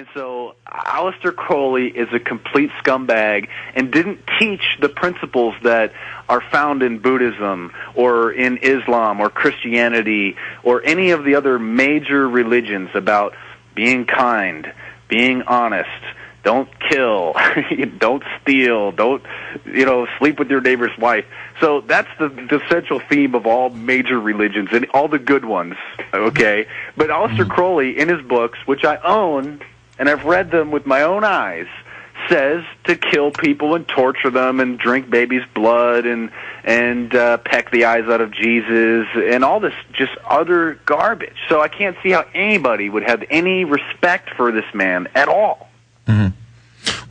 And so Aleister Crowley is a complete scumbag and didn't teach the principles that are found in Buddhism or in Islam or Christianity or any of the other major religions about being kind, being honest, don't kill, don't steal, don't, sleep with your neighbor's wife. So that's the central theme of all major religions and all the good ones, okay? But Aleister Crowley, in his books, which I own, and I've read them with my own eyes, says to kill people and torture them and drink babies' blood and peck the eyes out of Jesus and all this just utter garbage. So I can't see how anybody would have any respect for this man at all. Mm-hmm.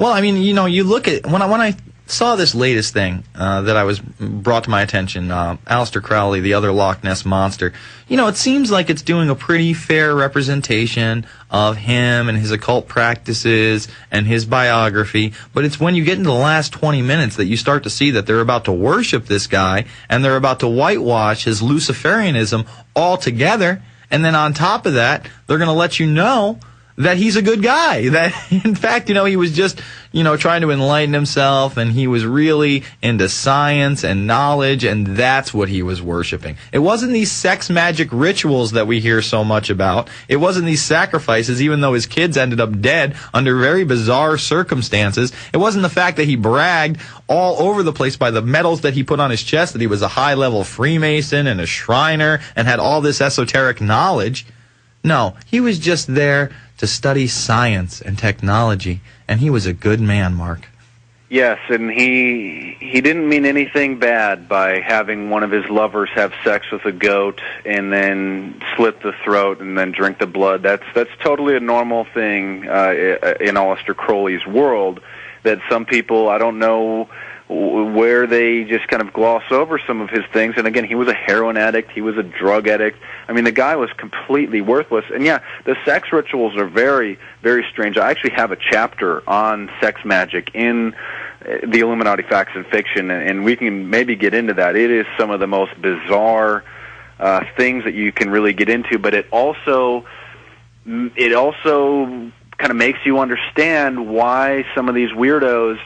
Well, I mean, you look at when I saw this latest thing that I was brought to my attention, Aleister Crowley, the other Loch Ness monster. It seems like it's doing a pretty fair representation of him and his occult practices and his biography, but it's when you get into the last 20 minutes that you start to see that they're about to worship this guy and they're about to whitewash his Luciferianism altogether, and then on top of that, they're going to let you know that he's a good guy, that in fact, he was just, trying to enlighten himself, and he was really into science and knowledge, and that's what he was worshiping. It wasn't these sex magic rituals that we hear so much about. It wasn't these sacrifices, even though his kids ended up dead under very bizarre circumstances. It wasn't the fact that he bragged all over the place by the medals that he put on his chest that he was a high-level Freemason and a Shriner and had all this esoteric knowledge. No, he was just there to study science and technology, and he was a good man, Mark. Yes, and he didn't mean anything bad by having one of his lovers have sex with a goat and then slit the throat and then drink the blood. That's totally a normal thing in Aleister Crowley's world, that some people, I don't know where they just kind of gloss over some of his things. And again, he was a heroin addict, he was a drug addict. I mean, the guy was completely worthless. And yeah, the sex rituals are very, very strange. I actually have a chapter on sex magic in the Illuminati Facts and Fiction, and we can maybe get into that. It is some of the most bizarre things that you can really get into, but it also kind of makes you understand why some of these weirdos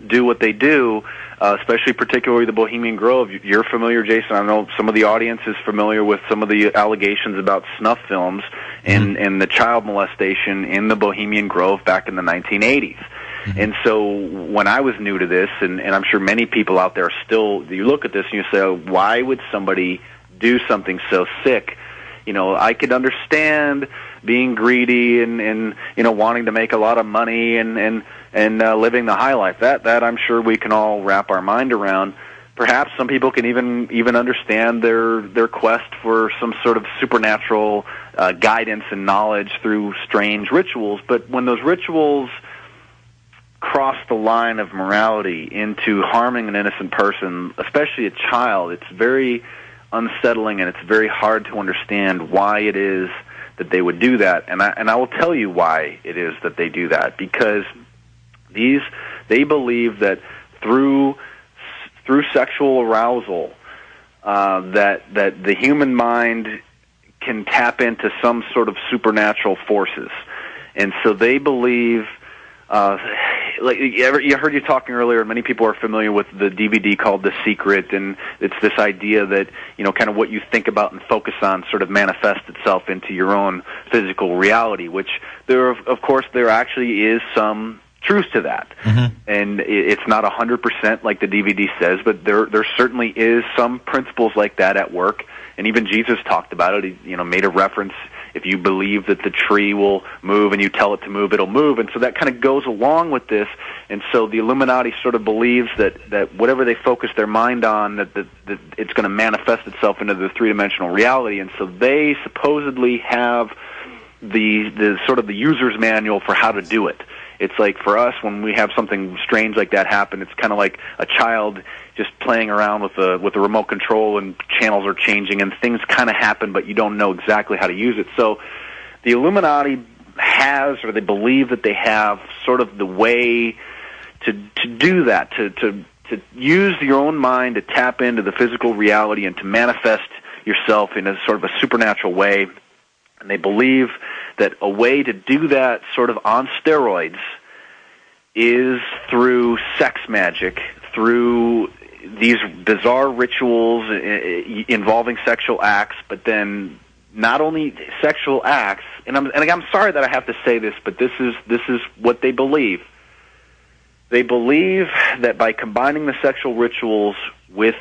do what they do, especially particularly the Bohemian Grove. You're familiar, Jason. I know some of the audience is familiar with some of the allegations about snuff films and the child molestation in the Bohemian Grove back in the 1980s. Mm-hmm. And so when I was new to this, and I'm sure many people out there still, you look at this and you say, oh, why would somebody do something so sick? I could understand being greedy and wanting to make a lot of money and living the high life. That I'm sure we can all wrap our mind around. Perhaps some people can even understand their quest for some sort of supernatural guidance and knowledge through strange rituals. But when those rituals cross the line of morality into harming an innocent person, especially a child, it's very unsettling, and it's very hard to understand why it is that they would do that. And I will tell you why it is that they do that, because they believe that through sexual arousal that the human mind can tap into some sort of supernatural forces. And so they believe, you heard you talking earlier, many people are familiar with the DVD called The Secret, and it's this idea that, kind of what you think about and focus on sort of manifests itself into your own physical reality, which there actually is some truth to that. Mm-hmm. And it's not 100% like the DVD says, but there certainly is some principles like that at work. And even Jesus talked about it. He, made a reference, if you believe that the tree will move and you tell it to move, it'll move. And so that kind of goes along with this. And so the Illuminati sort of believes that whatever they focus their mind on, that it's going to manifest itself into the three-dimensional reality. And so they supposedly have the sort of the user's manual for how to do it. It's like for us, when we have something strange like that happen, it's kind of like a child just playing around with the remote control, and channels are changing and things kind of happen, but you don't know exactly how to use it. So the Illuminati has, or they believe that they have, sort of the way to do that, to use your own mind to tap into the physical reality and to manifest yourself in a sort of a supernatural way. And they believe that a way to do that sort of on steroids is through sex magic, through these bizarre rituals involving sexual acts, but then not only sexual acts, and I'm sorry that I have to say this, but this is what they believe. They believe that by combining the sexual rituals with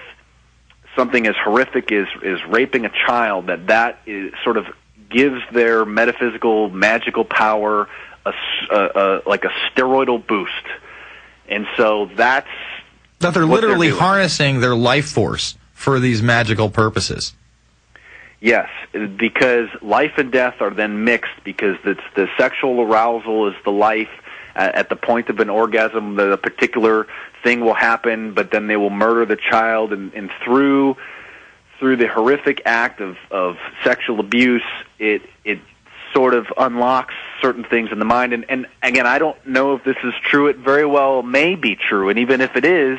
something as horrific as raping a child, that is, sort of gives their metaphysical, magical power like a steroidal boost. And so that they're literally harnessing their life force for these magical purposes. Yes, because life and death are then mixed, because the sexual arousal is the life. At the point of an orgasm, the particular thing will happen, but then they will murder the child, and through the horrific act of sexual abuse, it sort of unlocks certain things in the mind. And again, I don't know if this is true. It very well may be true, and even if it is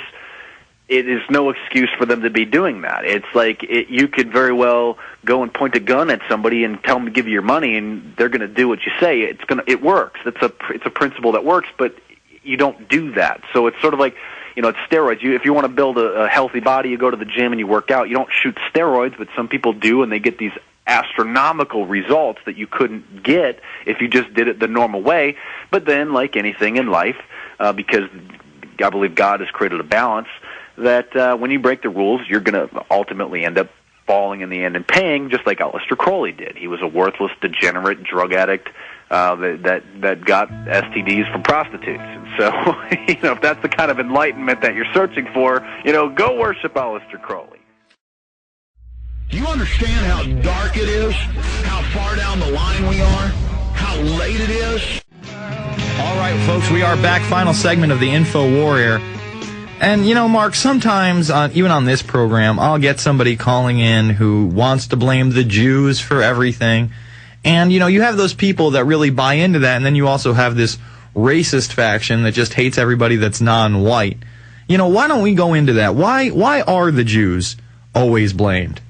no excuse for them to be doing that. It's like you could very well go and point a gun at somebody and tell them to give you your money, and they're going to do what you say. It works. It's a principle that works, but you don't do that. So it's sort of like, it's steroids. If you want to build a healthy body, you go to the gym and you work out. You don't shoot steroids, but some people do, and they get these astronomical results that you couldn't get if you just did it the normal way. But then, like anything in life, because I believe God has created a balance, that when you break the rules, you're going to ultimately end up falling in the end and paying, just like Aleister Crowley did. He was a worthless, degenerate drug addict that got STDs from prostitutes. And so, if that's the kind of enlightenment that you're searching for, go worship Aleister Crowley. Do you understand how dark it is? How far down the line we are? How late it is? All right, folks, we are back. Final segment of the InfoWarrior. And, Mark, sometimes, even on this program, I'll get somebody calling in who wants to blame the Jews for everything. And, you have those people that really buy into that, and then you also have this racist faction that just hates everybody that's non-white. Why don't we go into that? Why are the Jews always blamed?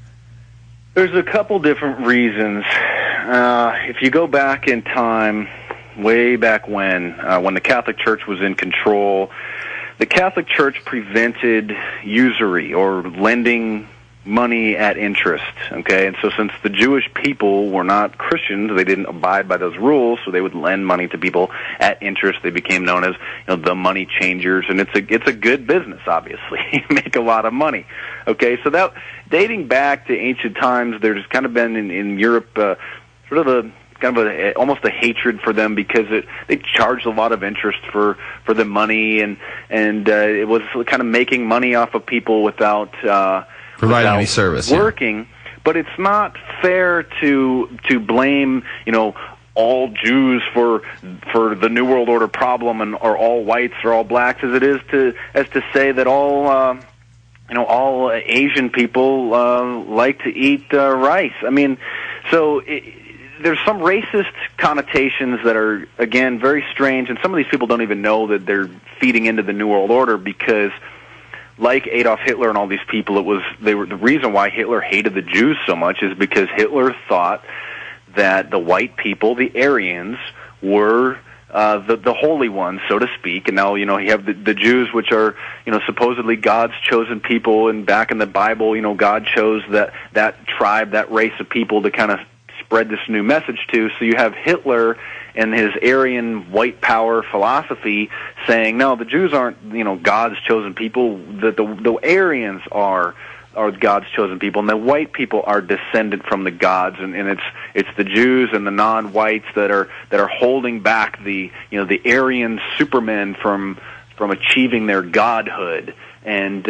There's a couple different reasons. If you go back in time, way back when the Catholic Church was in control, the Catholic Church prevented usury, or lending money at interest, okay? And so since the Jewish people were not Christians, they didn't abide by those rules, so they would lend money to people at interest. They became known as the money changers, and it's a good business, obviously. You make a lot of money, okay? So that, dating back to ancient times, there's kind of been in Europe sort of almost a hatred for them, because they charged a lot of interest for the money, and it was kind of making money off of people without providing any service, working. Yeah. But it's not fair to blame all Jews for the New World Order problem, or all whites or all blacks, as it is to say that all Asian people like to eat rice. I mean, so there's some racist connotations that are, again, very strange, and some of these people don't even know that they're feeding into the New World Order, because, like Adolf Hitler and all these people, the reason why Hitler hated the Jews so much is because Hitler thought that the white people, the Aryans, were the holy ones, so to speak. And now, you have the Jews, which are, supposedly God's chosen people, and back in the Bible, God chose that tribe, that race of people to kind of spread this new message to. So you have Hitler and his Aryan white power philosophy saying, no, the Jews aren't, God's chosen people. The Aryans are God's chosen people, and the white people are descendant from the gods, and it's the Jews and the non-whites that are holding back the Aryan supermen from achieving their godhood. And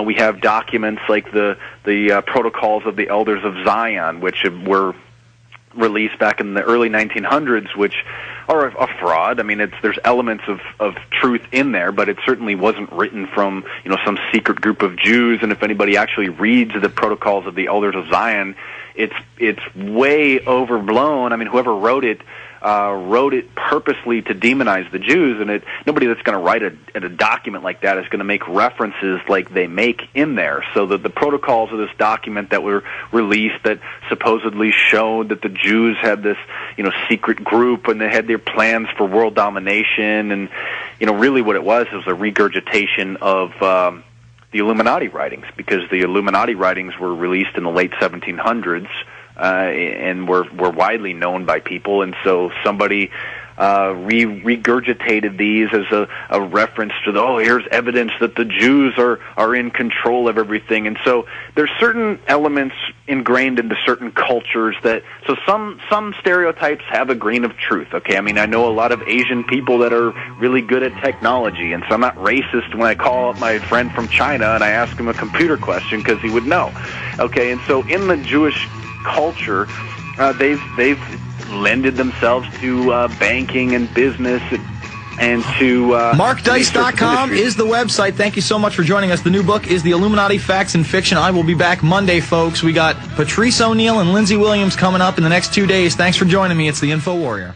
we have documents like the Protocols of the Elders of Zion, which were released back in the early 1900s, which a fraud. I mean, there's elements of truth in there, but it certainly wasn't written from, some secret group of Jews. And if anybody actually reads the Protocols of the Elders of Zion, it's way overblown. I mean, whoever wrote it purposely to demonize the Jews, and nobody that's going to write a document like that is going to make references like they make in there. So that the protocols of this document that were released that supposedly showed that the Jews had this, secret group, and they had their plans for world domination, and, really what it was a regurgitation of the Illuminati writings, because the Illuminati writings were released in the late 1700s, and were widely known by people, and so somebody regurgitated these as a reference to here's evidence that the Jews are in control of everything. And so there's certain elements ingrained into certain cultures so some stereotypes have a grain of truth. Okay, I mean, I know a lot of Asian people that are really good at technology, and so I'm not racist when I call up my friend from China and I ask him a computer question, because he would know. Okay, and so in the Jewish culture, they've lended themselves to banking and business and to MarkDice.com is the website. Thank you so much for joining us. The new book is The Illuminati Facts and Fiction. I will be back Monday, folks. We got Patrice O'Neill and Lindsey Williams coming up in the next 2 days. Thanks for joining me. It's the Info Warrior.